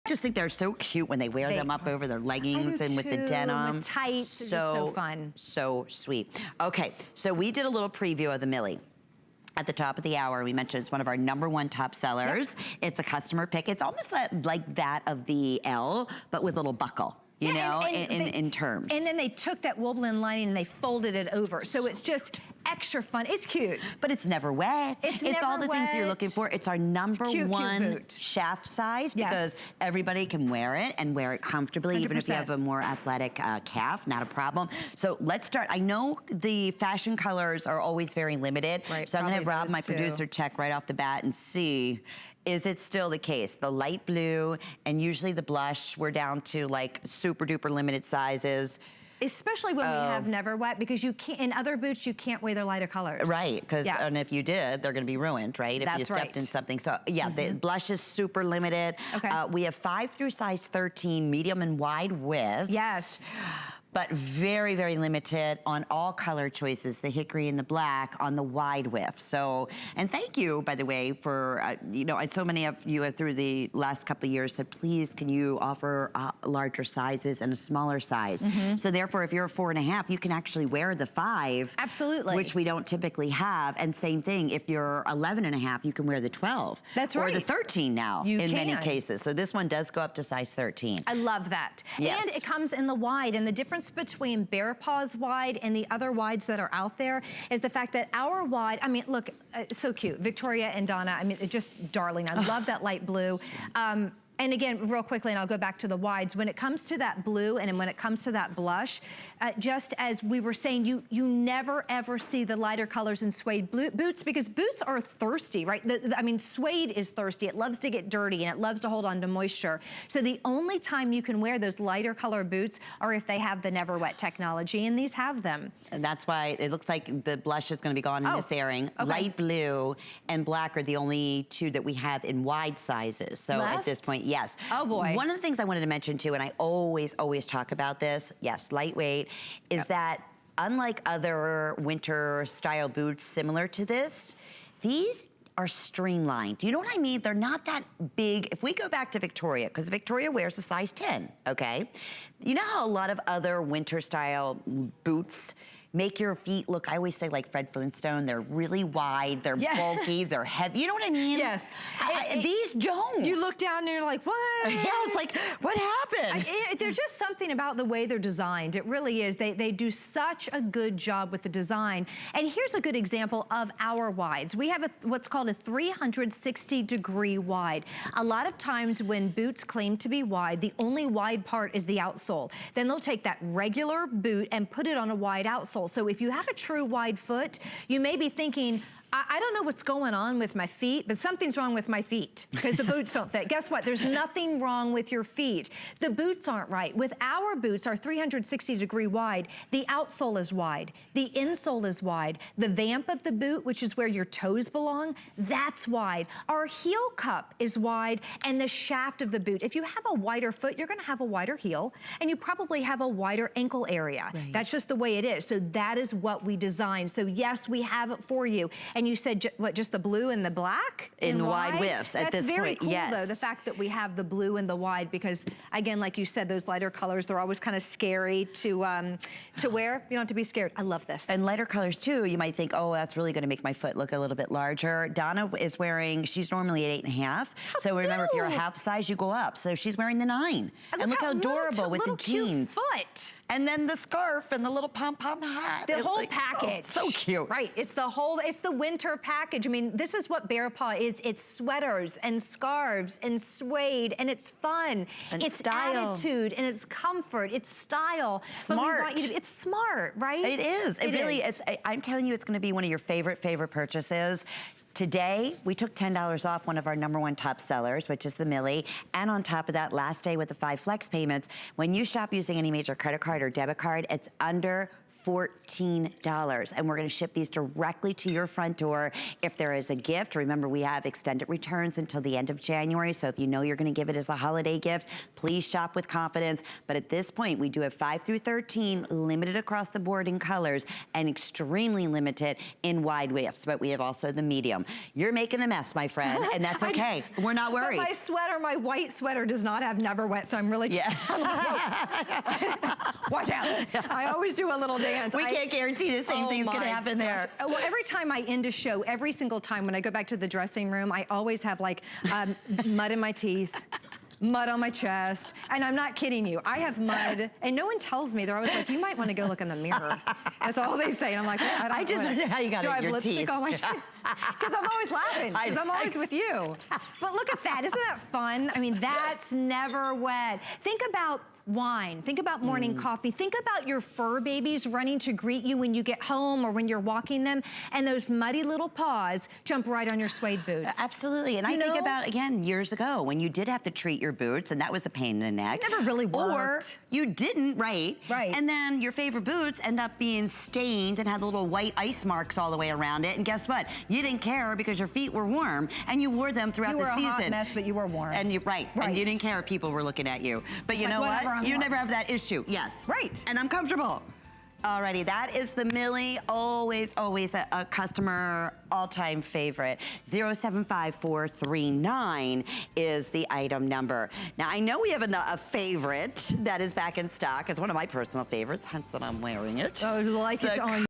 just think they're so cute when they wear them up over their leggings and with the denim. With tights, so fun. So sweet. Okay, so we did a little preview of the Millie. At the top of the hour, we mentioned it's one of our #1 top sellers. Yep. It's a customer pick. It's almost like that of the L, but with a little buckle. You know, in terms. And then they took that woolblend lining and they folded it over. So it's just extra fun. It's cute. But it's never wet. It's all the things you're looking for. It's our #1 shaft size because everybody can wear it and wear it comfortably, 100%. Even if you have a more athletic calf, not a problem. So let's start. I know the fashion colors are always very limited. Right, so I'm gonna have Rob, my producer, check right off the bat and see, is it still the case? The light blue and usually the blush, we're down to like super duper limited sizes. Especially when we have NeverWet, because you can't, in other boots, you can't wear the lighter colors. Right, because and if you did, they're gonna be ruined, right? If you stepped in something. So yeah, the blush is super limited. Okay. We have 5 through size 13, medium and wide widths. Yes. But very, very limited on all color choices, the hickory and the black on the wide width. So, and thank you, by the way, for, you know, so many of you have through the last couple of years said, please, can you offer larger sizes and a smaller size? So therefore, if you're a 4.5, you can actually wear the 5. Absolutely. Which we don't typically have. And same thing, if you're 11.5, you can wear the 12. That's right. Or the 13 now, in many cases. So this one does go up to size 13. I love that. Yes. And it comes in the wide, and the difference between BEARPAW's wide and the other wides that are out there is the fact that our wide, I mean, look, so cute. Victoria and Donna, I mean, just darling. I love that light blue. And again, real quickly, and I'll go back to the wides, when it comes to that blue and when it comes to that blush, just as we were saying, you never ever see the lighter colors in suede boots because boots are thirsty, right? I mean, suede is thirsty. It loves to get dirty and it loves to hold on to moisture. So the only time you can wear those lighter color boots are if they have the NeverWet technology, and these have them. And that's why it looks like the blush is gonna be gone in this airing. Okay. Light blue and black are the only 2 that we have in wide sizes. So at this point, yes. Oh boy. One of the things I wanted to mention too, and I always talk about this, yes, lightweight, is that unlike other winter style boots similar to this, these are streamlined. Do you know what I mean? They're not that big. If we go back to Victoria, because Victoria wears a size 10, okay? You know how a lot of other winter style boots make your feet look, I always say like Fred Flintstone, they're really wide, they're bulky, they're heavy. You know what I mean? Yes. These don't. You look down and you're like, what? Yeah, it's like, what happened? There's just something about the way they're designed. It really is. They do such a good job with the design. And here's a good example of our wides. We have what's called a 360-degree wide. A lot of times when boots claim to be wide, the only wide part is the outsole. Then they'll take that regular boot and put it on a wide outsole. So if you have a true wide foot, you may be thinking, I don't know what's going on with my feet, but something's wrong with my feet because the boots don't fit. Guess what? There's nothing wrong with your feet. The boots aren't right. With our boots, our 360-degree wide, the outsole is wide, the insole is wide, the vamp of the boot, which is where your toes belong, that's wide. Our heel cup is wide, and the shaft of the boot. If you have a wider foot, you're gonna have a wider heel, and you probably have a wider ankle area. Right. That's just the way it is. So that is what we designed. So yes, we have it for you. And you said, what, just the blue and the black? In wide widths at this point, yes. That's very cool, though, the fact that we have the blue and the wide, because, again, like you said, those lighter colors, they're always kind of scary to wear. You don't have to be scared. I love this. And lighter colors, too, you might think, oh, that's really going to make my foot look a little bit larger. Donna is wearing, she's normally at 8.5. So remember, if you're a half size, you go up. So she's wearing the 9. And look how adorable with the jeans. Foot. And then the scarf and the little pom-pom hat. The whole package. Oh, so cute. Right, it's the winter package. I mean, this is what BEARPAW is. It's sweaters and scarves and suede, and it's fun. And it's style. Attitude, and it's comfort, it's style. Smart. But we want you to, it's smart, right? It is, it really is. I'm telling you, it's gonna be one of your favorite purchases. Today, we took $10 off one of our #1 top sellers, which is the Millie. And on top of that, last day with the 5 flex payments, when you shop using any major credit card or debit card, it's under $14. And we're gonna ship these directly to your front door. If there is a gift, remember we have extended returns until the end of January, so if you know you're gonna give it as a holiday gift, please shop with confidence. But at this point, we do have 5 through 13, limited across the board in colors, and extremely limited in wide widths, but we have also the medium. You're making a mess, my friend, and that's okay. We're not worried. But my sweater, my white sweater does not have NeverWet, so I'm really, watch out. I always do a little dance. We can't guarantee the same thing's gonna happen there. Well, every time I end a show, every single time when I go back to the dressing room, I always have like mud in my teeth, mud on my chest, and I'm not kidding you. I have mud, and no one tells me. They're always like, you might want to go look in the mirror. That's all they say, and I'm like, I just don't know how you got it in your teeth. Do I have lipstick on my teeth? Because I'm always laughing, because I'm always with you. But look at that, isn't that fun? I mean, that's NeverWet. Think about wine, think about morning coffee, think about your fur babies running to greet you when you get home or when you're walking them, and those muddy little paws jump right on your suede boots. Absolutely, and I think about, again, years ago when you did have to treat your boots, and that was a pain in the neck. It never really worked. Or you didn't, right? And then your favorite boots end up being stained and had little white ice marks all the way around it, and guess what? You didn't care because your feet were warm, and you wore them throughout the season. You were a hot mess, but you were warm. And you're right, and you didn't care if people were looking at you. But you know what? You never have that issue. Yes. Right. And I'm comfortable. Alrighty, that is the Millie, always a customer all-time favorite. 075439 is the item number. Now, I know we have a favorite that is back in stock. It's one of my personal favorites, hence that I'm wearing it. Oh, like it's on